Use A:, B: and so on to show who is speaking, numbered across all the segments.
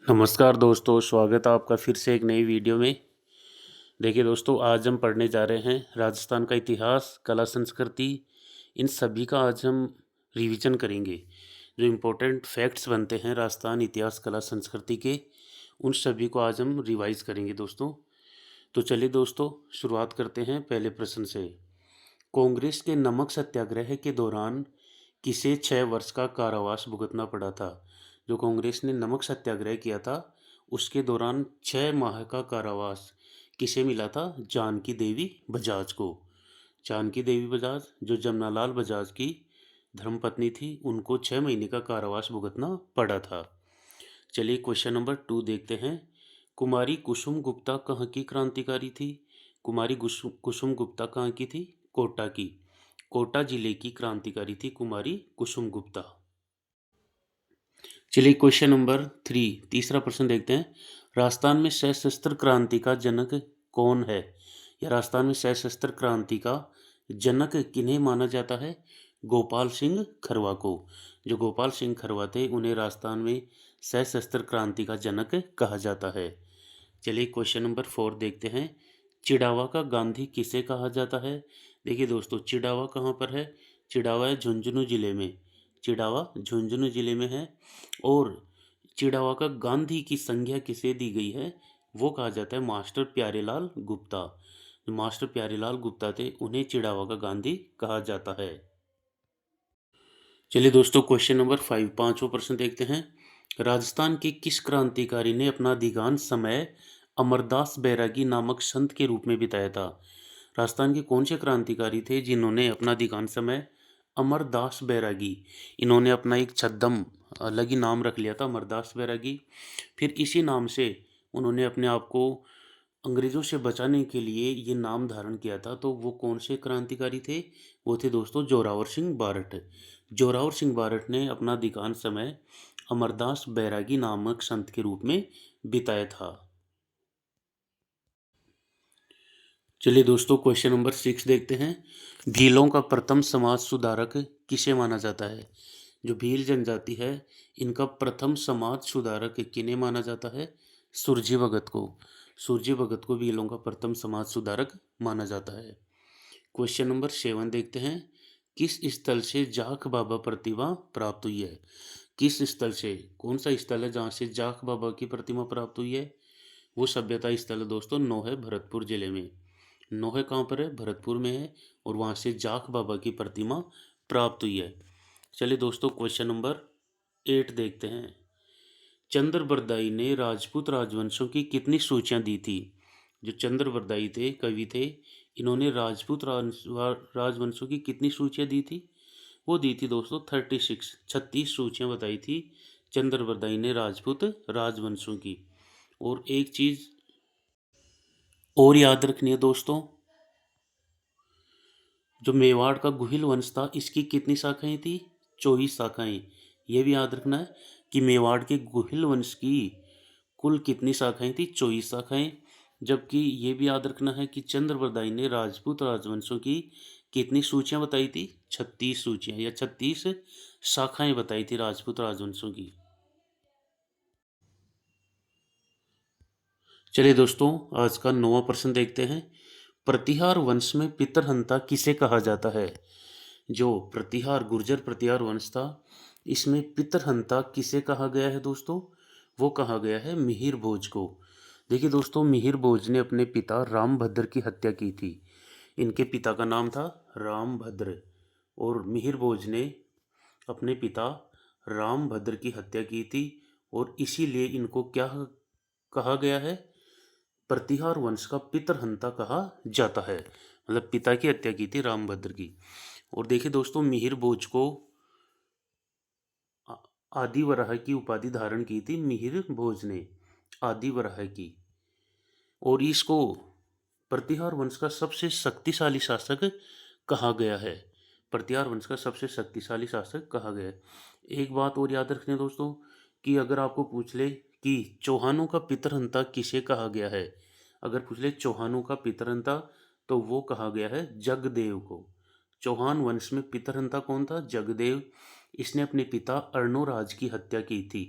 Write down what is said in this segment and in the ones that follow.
A: नमस्कार दोस्तों, स्वागत है आपका फिर से एक नई वीडियो में। देखिए दोस्तों, आज हम पढ़ने जा रहे हैं राजस्थान का इतिहास, कला, संस्कृति। इन सभी का आज हम रिवीजन करेंगे। जो इम्पोर्टेंट फैक्ट्स बनते हैं राजस्थान इतिहास, कला, संस्कृति के, उन सभी को आज हम रिवाइज करेंगे दोस्तों। तो चलिए दोस्तों, शुरुआत करते हैं पहले प्रश्न से। कांग्रेस के नमक सत्याग्रह के दौरान किसे 6 वर्ष का कारावास भुगतना पड़ा था? जो कांग्रेस ने नमक सत्याग्रह किया था, उसके दौरान 6 माह का कारावास किसे मिला था? जानकी देवी बजाज को। जानकी देवी बजाज, जो जमनालाल बजाज की धर्मपत्नी थी, उनको 6 महीने का कारावास भुगतना पड़ा था। चलिए क्वेश्चन नंबर 2 देखते हैं। कुमारी कुसुम गुप्ता कहाँ की क्रांतिकारी थी? कुमारी कुसुम गुप्ता कहाँ की थी? कोटा की। कोटा जिले की क्रांतिकारी थी कुमारी कुसुम गुप्ता। चलिए क्वेश्चन नंबर 3, तीसरा प्रश्न देखते हैं। राजस्थान में सशस्त्र क्रांति का जनक कौन है? या राजस्थान में सशस्त्र क्रांति का जनक किन्हें माना जाता है? गोपाल सिंह खरवा को। जो गोपाल सिंह खरवा थे, उन्हें राजस्थान में सशस्त्र क्रांति का जनक कहा जाता है। चलिए क्वेश्चन नंबर 4 देखते हैं। चिड़ावा का गांधी किसे कहा जाता है? देखिए दोस्तों, चिड़ावा कहाँ पर है? चिड़ावा है झुंझुनू जिले में। चिड़ावा झुंझुनू जिले में है। और चिड़ावा का गांधी की संज्ञा किसे दी गई है? वो कहा जाता है मास्टर प्यारेलाल गुप्ता। जो मास्टर प्यारेलाल गुप्ता थे, उन्हें चिड़ावा का गांधी कहा जाता है। चलिए दोस्तों, क्वेश्चन नंबर 5, पांचवा प्रश्न देखते हैं। राजस्थान के किस क्रांतिकारी ने अपना अधिकांश समय अमरदास बैरागी नामक संत के रूप में बिताया था? राजस्थान के कौन से क्रांतिकारी थे जिन्होंने अपना अधिकांश समय अमरदास बैरागी, इन्होंने अपना एक छद्म अलग ही नाम रख लिया था, अमरदास बैरागी। फिर इसी नाम से उन्होंने अपने आप को अंग्रेजों से बचाने के लिए ये नाम धारण किया था। तो वो कौन से क्रांतिकारी थे? वो थे दोस्तों जोरावर सिंह बारठ। जोरावर सिंह बारठ ने अपना अधिकांश समय अमरदास बैरागी नामक संत के रूप में बिताया था। चलिए दोस्तों, क्वेश्चन नंबर 6 देखते हैं। भीलों का प्रथम समाज सुधारक किसे माना जाता है? जो भील जनजाति है, इनका प्रथम समाज सुधारक किन्हें माना जाता है? सुरजी भगत को। सुरजी भगत को भीलों का प्रथम समाज सुधारक माना जाता है। क्वेश्चन नंबर 7 देखते हैं। किस स्थल से जाख बाबा प्रतिमा प्राप्त हुई है? किस स्थल से, कौन सा स्थल है जहाँ से जाख बाबा की प्रतिमा प्राप्त हुई है? वो सभ्यता स्थल है दोस्तों नोहे, भरतपुर जिले में। नोहे कहाँ पर है? भरतपुर में है। और वहाँ से जाख बाबा की प्रतिमा प्राप्त हुई है। चलिए दोस्तों, क्वेश्चन नंबर 8 देखते हैं। चंद्रबरदाई ने राजपूत राजवंशों की कितनी सूचियाँ दी थी? जो चंद्रबरदाई थे, कवि थे, इन्होंने राजपूत राजवंशों की कितनी सूचियाँ दी थी? वो दी थी दोस्तों 36 सूचियाँ बताई थी चंद्रबरदाई ने राजपूत राजवंशों की। और एक चीज़ और याद रखनी है दोस्तों, जो मेवाड़ का गुहिल वंश था, इसकी कितनी शाखाएं थी? 24 शाखाएं। यह भी याद रखना है कि मेवाड़ के गुहिल वंश की कुल कितनी शाखाएं थी? 24 शाखाएं। जबकि ये भी याद रखना है कि चंद्रबरदाई ने राजपूत राजवंशों की कितनी सूचियां बताई थी? 36 सूचियां या 36 शाखाएं बताई थी राजपूत राजवंशों की। चलिए दोस्तों, आज का 9वां प्रश्न देखते हैं। प्रतिहार वंश में पितरहंता किसे कहा जाता है? जो प्रतिहार गुर्जर प्रतिहार वंश था, इसमें पितरहंता किसे कहा गया है दोस्तों? वो कहा गया है मिहिर भोज को। देखिए दोस्तों, मिहिर भोज ने अपने पिता रामभद्र की हत्या की थी। इनके पिता का नाम था रामभद्र। और मिहिर भोज ने अपने पिता रामभद्र की हत्या की थी। और इसीलिए इनको क्या कहा गया है? प्रतिहार वंश का पितरहंता कहा जाता है। मतलब पिता की हत्या की थी रामभद्र की। और देखिए दोस्तों, मिहिर भोज को आदि वराह की उपाधि धारण की थी मिहिर भोज ने, आदि वराह की। और इसको प्रतिहार वंश का सबसे शक्तिशाली शासक कहा गया है। प्रतिहार वंश का सबसे शक्तिशाली शासक कहा गया है। एक बात और याद रखने दोस्तों, कि अगर आपको पूछ ले कि चौहानों का पितरहंता किसे कहा गया है, अगर पूछ ले चौहानों का पितरहंता, तो वो कहा गया है जगदेव को। चौहान वंश में पितरहंता कौन था? जगदेव। इसने अपने पिता अर्णोराज की हत्या की थी।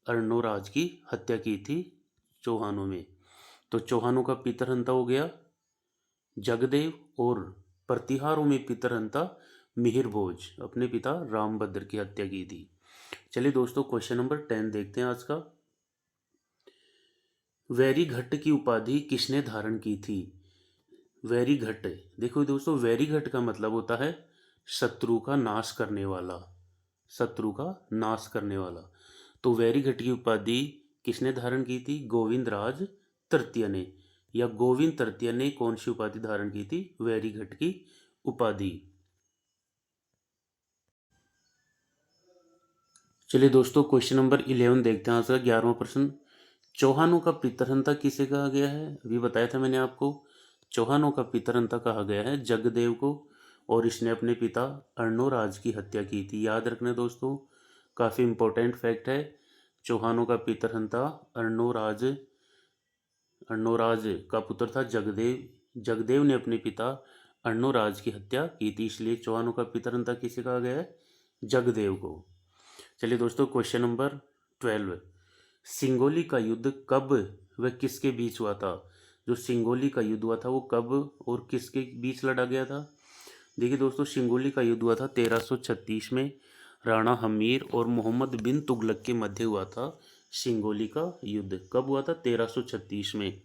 A: अर्णोराज की हत्या की थी चौहानों में। तो चौहानों का पितरहंता हो गया जगदेव, और प्रतिहारों में पितरहंता मिहिर भोज, अपने पिता रामभद्र की हत्या की थी। चलिए दोस्तों, क्वेश्चन नंबर 10 देखते हैं आज का। वैरीघट्ट की उपाधि किसने धारण की थी? वैरीघट्ट, देखो दोस्तों, वैरीघट्ट का मतलब होता है शत्रु का नाश करने वाला, शत्रु का नाश करने वाला। तो वैरीघट्ट की उपाधि किसने धारण की थी? गोविंदराज तृतीय ने, या गोविंद तृतीय ने कौन सी उपाधि धारण की थी? वैरीघट्ट की उपाधि। चलिए दोस्तों, क्वेश्चन नंबर 11 देखते हैं आज का 11वां प्रश्न। चौहानों का पितरहंता किसे कहा गया है? अभी बताया था मैंने आपको, चौहानों का पितरहंता कहा गया है जगदेव को, और इसने अपने पिता अर्णोराज की हत्या की थी। याद रखना दोस्तों, काफ़ी इंपॉर्टेंट फैक्ट है। चौहानों का पितरहंता अर्णोराज, अर्णोराज का पुत्र था जगदेव। जगदेव ने अपने पिता अर्णोराज की हत्या की थी, इसलिए चौहानों का पितरहंता किसे कहा गया है? जगदेव को। चलिए दोस्तों, क्वेश्चन नंबर 12। सिंगोली का युद्ध कब व किसके बीच हुआ था? जो सिंगोली का युद्ध हुआ था वो कब और किसके बीच लड़ा गया था? देखिए दोस्तों, सिंगोली का युद्ध हुआ था 1336 में। राणा हमीर और मोहम्मद बिन तुगलक के मध्य हुआ था सिंगोली का युद्ध। कब हुआ था? 1336 में,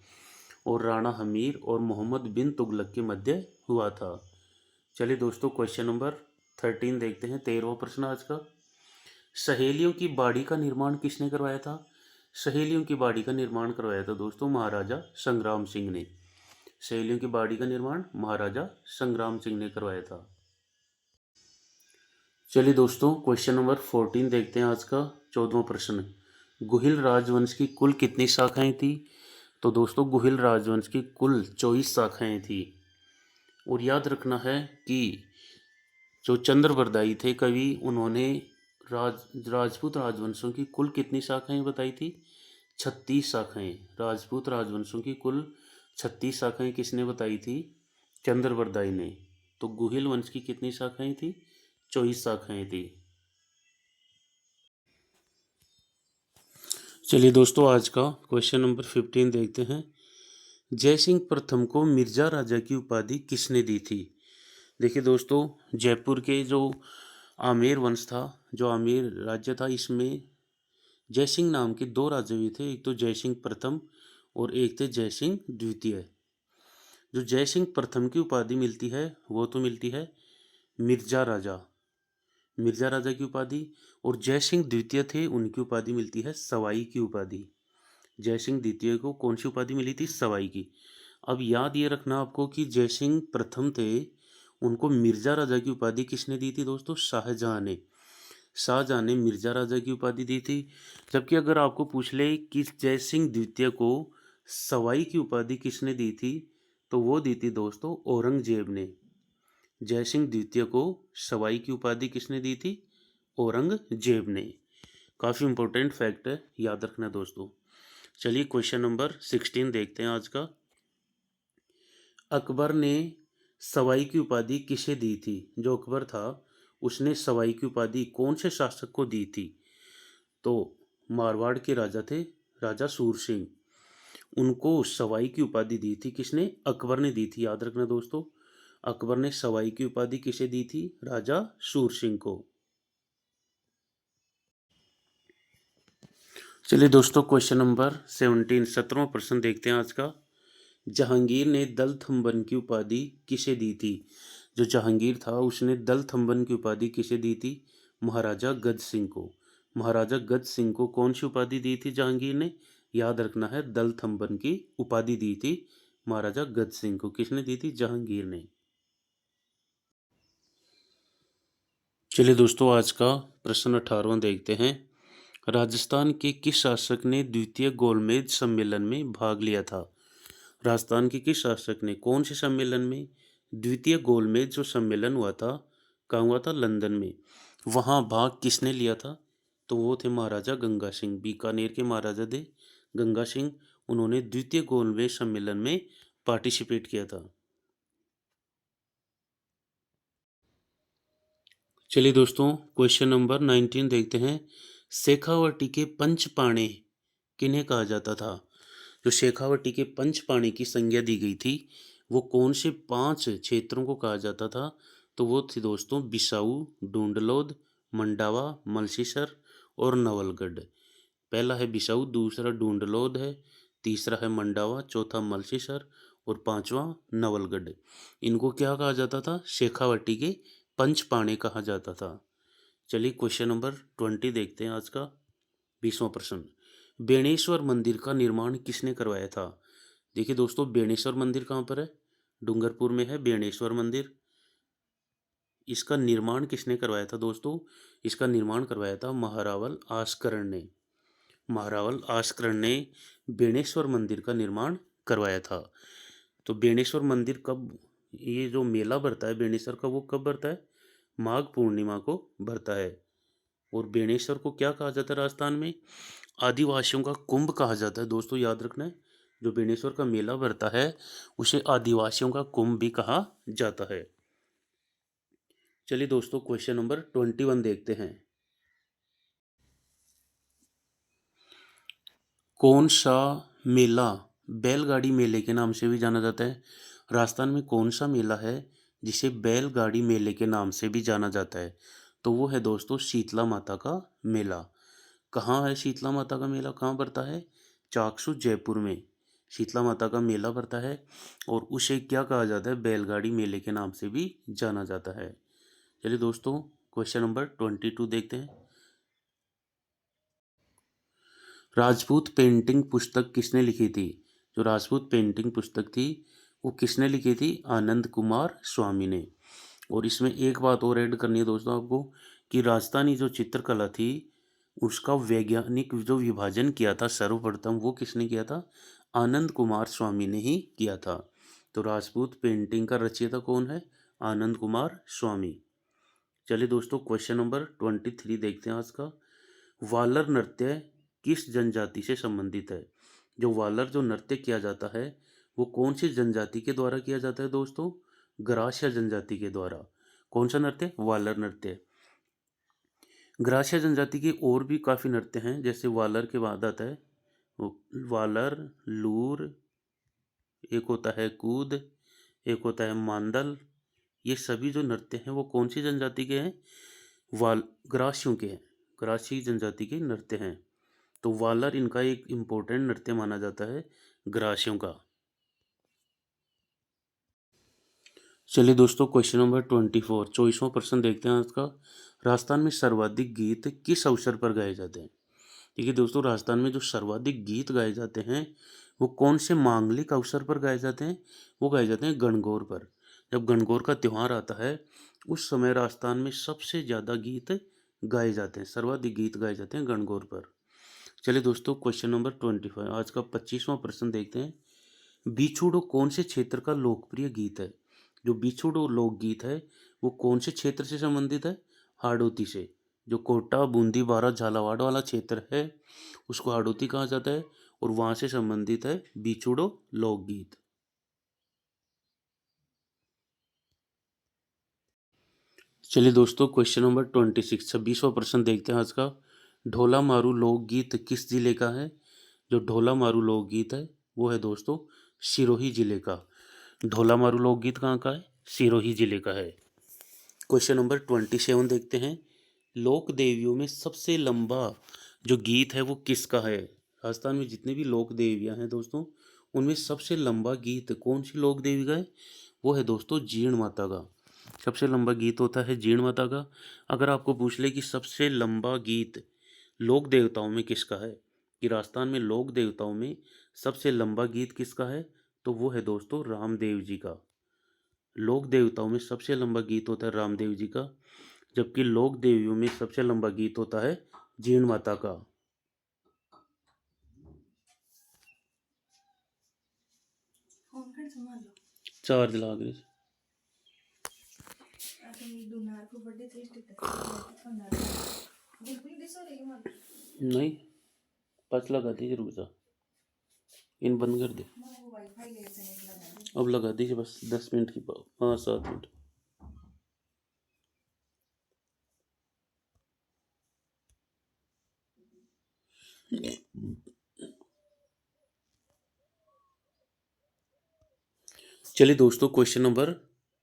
A: और राणा हमीर और मोहम्मद बिन तुगलक के मध्य हुआ था। चलिए दोस्तों, क्वेश्चन नंबर 13 देखते हैं, 13वां प्रश्न आज का। सहेलियों की बाड़ी का निर्माण किसने करवाया था? सहेलियों की बाड़ी का निर्माण करवाया था दोस्तों महाराजा संग्राम सिंह ने। सहेलियों की बाड़ी का निर्माण महाराजा संग्राम सिंह ने करवाया था। चलिए दोस्तों, क्वेश्चन नंबर 14 देखते हैं आज का 14वां प्रश्न। गुहिल राजवंश की कुल कितनी शाखाएं थी? तो दोस्तों, गुहिल राजवंश की कुल 24 शाखाएं थी। और याद रखना है कि जो चंद्रवरदायी थे कवि, उन्होंने राजपूत राजवंशों की कुल कितनी शाखाएं बताई थी? 36 शाखाएं। राजपूत राजवंशों की कुल 36 शाखाएं किसने बताई थी? चंद्रवरदायी ने। तो गुहिल वंश की कितनी शाखाएं थी? 24 शाखाएं थी। चलिए दोस्तों, आज का क्वेश्चन नंबर 15 देखते हैं। जयसिंह प्रथम को मिर्जा राजा की उपाधि किसने दी थी? देखिए दोस्तों, जयपुर के जो आमेर वंश था, जो आमेर राज्य था, इसमें जयसिंह नाम के दो राजा भी थे। एक तो जयसिंह प्रथम और एक थे जयसिंह द्वितीय। जो जयसिंह प्रथम की उपाधि मिलती है वो तो मिलती है मिर्जा राजा, मिर्जा राजा की उपाधि। और जयसिंह द्वितीय थे, उनकी उपाधि मिलती है सवाई की उपाधि। जयसिंह द्वितीय को कौन सी उपाधि मिली थी? सवाई की। अब याद ये रखना आपको कि जयसिंह प्रथम थे, उनको मिर्जा राजा की उपाधि किसने दी थी दोस्तों? शाहजहां ने। शाहजहां ने मिर्जा राजा की उपाधि दी थी। जबकि अगर आपको पूछ ले कि जयसिंह द्वितीय को सवाई की उपाधि किसने दी थी, तो वो दी थी दोस्तों औरंगजेब ने। जयसिंह द्वितीय को सवाई की उपाधि किसने दी थी? औरंगजेब ने। काफ़ी इंपॉर्टेंट फैक्ट है, याद रखना दोस्तों। चलिए क्वेश्चन नंबर 16 देखते हैं आज का। अकबर ने सवाई की उपाधि किसे दी थी? जो अकबर था उसने सवाई की उपाधि कौन से शासक को दी थी? तो मारवाड़ के राजा थे, राजा सूर सिंह। उनको सवाई की उपाधि दी थी किसने? अकबर ने दी थी। याद रखना दोस्तों, अकबर ने सवाई की उपाधि किसे दी थी? राजा सूर सिंह को। चलिए दोस्तों, क्वेश्चन नंबर 17 17वां प्रश्न देखते हैं आज का। जहांगीर ने दलथंबन की उपाधि किसे दी थी? जो जहांगीर था उसने दलथंबन की उपाधि किसे दी थी? महाराजा गज सिंह को। महाराजा गज सिंह को कौन सी उपाधि दी थी जहांगीर ने? याद रखना है, दलथंबन की उपाधि दी थी महाराजा गज सिंह को। किसने दी थी? जहांगीर ने। चलिए दोस्तों, आज का प्रश्न 18वां देखते हैं। राजस्थान के किस शासक ने द्वितीय गोलमेज सम्मेलन में भाग लिया था? राजस्थान के किस शासक ने कौन से सम्मेलन में? द्वितीय गोलमेज जो सम्मेलन हुआ था, कहाँ हुआ था? लंदन में। वहाँ भाग किसने लिया था? तो वो थे महाराजा गंगा सिंह, बीकानेर के महाराजा थे गंगा सिंह। उन्होंने द्वितीय गोलमेज सम्मेलन में पार्टिसिपेट किया था। चलिए दोस्तों, क्वेश्चन नंबर 19 देखते हैं। शेखावटी के पंचपाणे किन्हें कहा जाता था? जो शेखावटी के पंचपाणी की संज्ञा दी गई थी वो कौन से 5 क्षेत्रों को कहा जाता था? तो वो थी दोस्तों बिसाऊ, डूंडलोद, मंडावा, मलसीसर और नवलगढ़। पहला है बिसाऊ, दूसरा डूंडलोद है, तीसरा है मंडावा, चौथा मलसीसर और पांचवा नवलगढ़। इनको क्या कहा जाता था? शेखावटी के पंचपाणे कहा जाता था। चलिए क्वेश्चन नंबर 20 देखते हैं आज का 20वां प्रश्न। बेणेश्वर मंदिर का निर्माण किसने करवाया था? देखिए दोस्तों बेणेश्वर मंदिर कहाँ पर है? डूंगरपुर में है बेणेश्वर मंदिर। इसका निर्माण किसने करवाया था दोस्तों? इसका निर्माण करवाया था महारावल आस्करण ने। महारावल आस्करण ने बेणेश्वर मंदिर का निर्माण करवाया था। तो बेणेश्वर मंदिर कब, ये जो मेला भरता है बेणेश्वर का वो कब भरता है? माघ पूर्णिमा को भरता है। और बेणेश्वर को क्या कहा जाता है राजस्थान में? आदिवासियों का कुंभ कहा जाता है दोस्तों, याद रखना है। जो बेणेश्वर का मेला भरता है उसे आदिवासियों का कुंभ भी कहा जाता है। चलिए दोस्तों क्वेश्चन नंबर 21 देखते हैं। कौन सा मेला बैलगाड़ी मेले के नाम से भी जाना जाता है? राजस्थान में कौन सा मेला है जिसे बैलगाड़ी मेले के नाम से भी जाना जाता है? तो वो है दोस्तों शीतला माता का मेला। कहाँ है शीतला माता का मेला, कहाँ पड़ता है? चाकसू जयपुर में शीतला माता का मेला पड़ता है और उसे क्या कहा जाता है? बैलगाड़ी मेले के नाम से भी जाना जाता है। चलिए दोस्तों क्वेश्चन नंबर 22 देखते हैं। राजपूत पेंटिंग पुस्तक किसने लिखी थी? जो राजपूत पेंटिंग पुस्तक थी वो किसने लिखी थी? आनंद कुमार स्वामी ने। और इसमें एक बात और ऐड करनी है दोस्तों आपको कि राजस्थानी जो चित्रकला थी उसका वैज्ञानिक जो विभाजन किया था सर्वप्रथम वो किसने किया था? आनंद कुमार स्वामी ने ही किया था। तो राजपूत पेंटिंग का रचयिता कौन है? आनंद कुमार स्वामी। चलिए दोस्तों क्वेश्चन नंबर 23 देखते हैं आज का। वालर नृत्य किस जनजाति से संबंधित है? जो वालर जो नृत्य किया जाता है वो कौन सी जनजाति के द्वारा किया जाता है दोस्तों? ग्रासिया जनजाति के द्वारा। कौन सा नृत्य? वालर नृत्य। ग्रासिया जनजाति के और भी काफ़ी नृत्य हैं, जैसे वालर के बाद आता है वालर, लूर, एक होता है कूद, एक होता है मांदल। ये सभी जो नृत्य हैं वो कौन सी जनजाति के हैं? वाल ग्रासियों के हैं, ग्रासी जनजाति के नृत्य हैं। तो वालर इनका एक इम्पोर्टेंट नृत्य माना जाता है ग्रासियों का। चलिए दोस्तों क्वेश्चन नंबर 24 24वां प्रश्न देखते हैं आज का। राजस्थान में सर्वाधिक गीत किस अवसर पर गाए जाते हैं? देखिए दोस्तों राजस्थान में जो सर्वाधिक गीत गाए जाते हैं वो कौन से मांगलिक अवसर पर गाए जाते हैं? वो गाए जाते हैं गणगौर पर। जब गणगौर का त्यौहार आता है उस समय राजस्थान में सबसे ज़्यादा गीत गाए जाते हैं, सर्वाधिक गीत गाए जाते हैं गणगौर पर। चलिए दोस्तों क्वेश्चन नंबर 25 आज का 25वां प्रश्न देखते हैं। बिछुड़ो कौन से क्षेत्र का लोकप्रिय गीत है? जो बिछुड़ो लोकगीत है वो कौन से क्षेत्र से संबंधित है? हाड़ौती से। जो कोटा, बूंदी, बारा, झालावाड़ वाला क्षेत्र है उसको हाड़ौती कहा जाता है और वहाँ से संबंधित है बिछुड़ो लोकगीत। चलिए दोस्तों क्वेश्चन नंबर 26 26वां प्रश्न देखते हैं आज का। ढोला मारू लोकगीत किस जिले का है? जो ढोला मारू लोकगीत है वो है दोस्तों सिरोही जिले का। ढोला मारू लोकगीत कहाँ का है? सिरोही जिले का है। क्वेश्चन नंबर 27 देखते हैं। लोक देवियों में सबसे लंबा जो गीत है वो किसका है? राजस्थान में जितने भी लोक देवियाँ हैं दोस्तों उनमें सबसे लंबा गीत कौन सी लोक देवी का है? वो है दोस्तों जीण माता का। सबसे लंबा गीत होता है जीण माता का। अगर आपको पूछ ले कि सबसे लंबा गीत लोक देवताओं में किसका है, कि राजस्थान में लोक देवताओं में सबसे लंबा गीत किसका है, तो वो है दोस्तों रामदेव जी का। लोक देवताओं में सबसे लंबा गीत होता है रामदेव जी का, जबकि लोक देवियों में सबसे लंबा गीत होता है जीण माता का। चार्ज लगा के नहीं पाँच लगा दीजिए, रुक जा, इन बंद कर दे। अब लगा दीजिए बस 10 मिनट की 5-7 मिनट। चलिए दोस्तों क्वेश्चन नंबर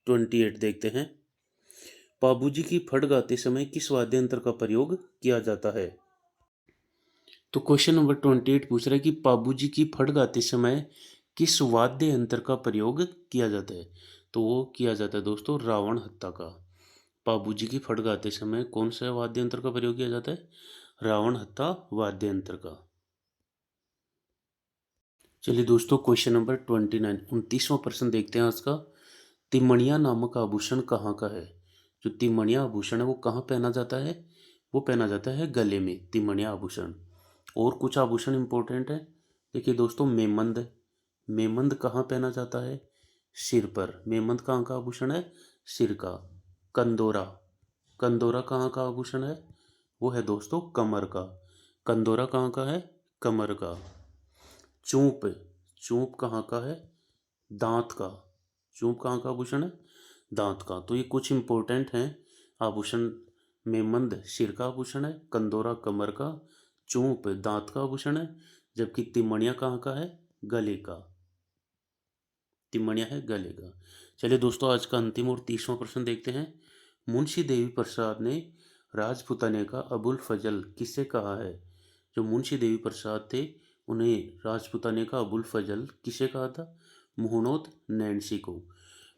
A: 28 देखते हैं। बाबूजी की फट गाते समय किस वाद्य यंत्र का प्रयोग किया जाता है? तो क्वेश्चन नंबर 28 पूछ रहा है कि बाबूजी की फट गाते समय किस वाद्य यंत्र का प्रयोग किया जाता है? तो वो किया जाता है दोस्तों रावण हत्था का। बाबूजी की फट गाते समय कौन सा वाद्य यंत्र का प्रयोग किया जाता है? रावण हत्था वाद्य यंत्र का। चलिए दोस्तों क्वेश्चन नंबर 29 29वां प्रश्न देखते हैं आज का। तिमणिया नामक आभूषण कहाँ का है? जो तिमणिया आभूषण है वो कहाँ पहना जाता है? वो पहना जाता है गले में, तिमणिया आभूषण। और कुछ आभूषण इंपॉर्टेंट है। देखिए दोस्तों मेमंद, मेमंद कहाँ पहना जाता है? सिर पर। मेमंद कहाँ का आभूषण है? सिर का। कंदोरा, कंदोरा कहाँ का आभूषण है? वो है दोस्तों कमर का। कंदोरा कहाँ का है? कमर का। चूंप, चूंप कहाँ का है? दांत का। चूंप कहाँ का आभूषण है? दांत का। तो ये कुछ इंपॉर्टेंट हैं आभूषण। मेमंद सिर का आभूषण है, कंदोरा कमर का, चूंप दांत का आभूषण है, जबकि तिमणिया कहाँ का है? गले का। तिमणिया है गले का। चलिए दोस्तों आज का अंतिम और 30वां प्रश्न देखते हैं। मुंशी देवी प्रसाद ने राजपुताने का अबुल फजल किसे कहा है? जो मुंशी देवी प्रसाद थे उन्हें राजपुताने का अबुल फजल किसे कहा था? मुहनोत नैन्सी को।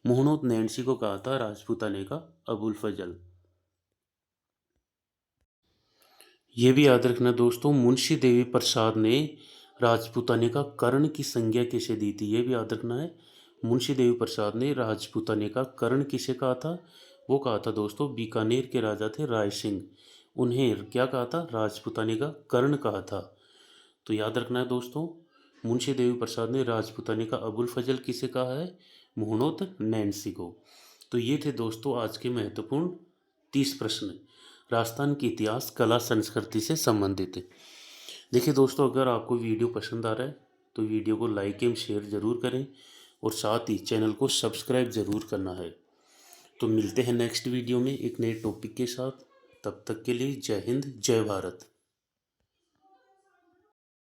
A: मुहनोत नैन्सी को कहा था राजपुताने का अबुल फजल। ये भी याद रखना दोस्तों मुंशी देवी प्रसाद ने राजपुताने का कर्ण की संज्ञा किसे दी थी? ये भी याद रखना है। मुंशी देवी प्रसाद ने राजपुताने का कर्ण किसे कहा था? वो कहा था दोस्तों बीकानेर के राजा थे राय सिंह, उन्हें क्या कहा था? राजपुताने का कर्ण कहा था। तो याद रखना है दोस्तों मुंशी देवी प्रसाद ने राजपुताने का अबुल फजल किसे कहा है? मुहनोत नैन्सी को। तो ये थे दोस्तों आज के महत्वपूर्ण 30 प्रश्न राजस्थान के इतिहास कला संस्कृति से संबंधित। देखिए दोस्तों अगर आपको वीडियो पसंद आ रहा है तो वीडियो को लाइक एवं शेयर ज़रूर करें और साथ ही चैनल को सब्सक्राइब ज़रूर करना है। तो मिलते हैं नेक्स्ट वीडियो में एक नए टॉपिक के साथ। तब तक के लिए जय हिंद जय भारत।